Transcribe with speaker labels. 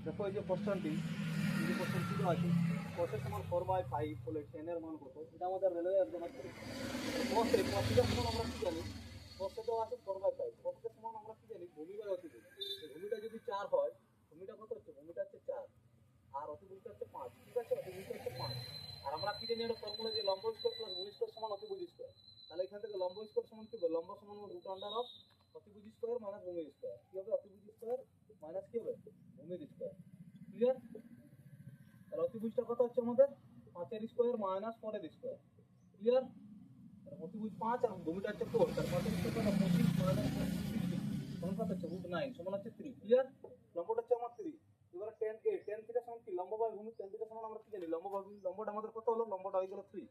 Speaker 1: দেখো এই যে কোশ্চেনটি যে কোশ্চেন ছিল আছে cos সমান 4/5 হলে tan এর মান কত? এটা আমাদের রেলওয়ে একদম আছে। cos এর সমান আমরা কি জানি? cos এর দেওয়া আছে 4/5। cos এর সমান আমরা কি জানি? ভূমি বাই অতিভুজ। তো ভূমিটা যদি 4 হয়, ভূমিটা কত হচ্ছে? ভূমিটা হচ্ছে 4 আর অতিভুজটা হচ্ছে 5। ঠিক আছে, অতিভুজটা হচ্ছে 5। আর আমরা কি জানি একটা ফর্মুলা যে লম্ব স্কয়ার প্লাস ভূমি স্কয়ার সমান অতিভুজ স্কয়ার। তাহলে এখান থেকে লম্ব স্কয়ার সমান কি হবে? লম্ব সমান রুট আন্ডার অফ অতিভুজ স্কয়ার মাইনাস ভূমি স্কয়ার। কি হবে? অতিভুজ স্কয়ার মাইনাস কি হবে? ভূমি স্কয়ার। ক্লিয়ার? তাহলে অতিভুজটা কত হচ্ছে আমাদের? 5 এর স্কয়ার মাইনাস 4 এর স্কয়ার। ক্লিয়ার? তাহলে অতিভুজ 5 আর ভূমিটা হচ্ছে 4। তার 5 এর স্কয়ার মানে 25 মাইনাস 60 সমান কত হচ্ছে? রুট 9 সমান হচ্ছে 3। ক্লিয়ার? লম্বটা হচ্ছে আমার 3। এবারে tan a tan থিটা সমান কি? লম্ব বাই ভূমি tan থিটা সমান আমরা কি জানি? লম্ব বাই ভূমি। লম্বটা আমাদের কত হলো? লম্বটা হয়ে গেল 3।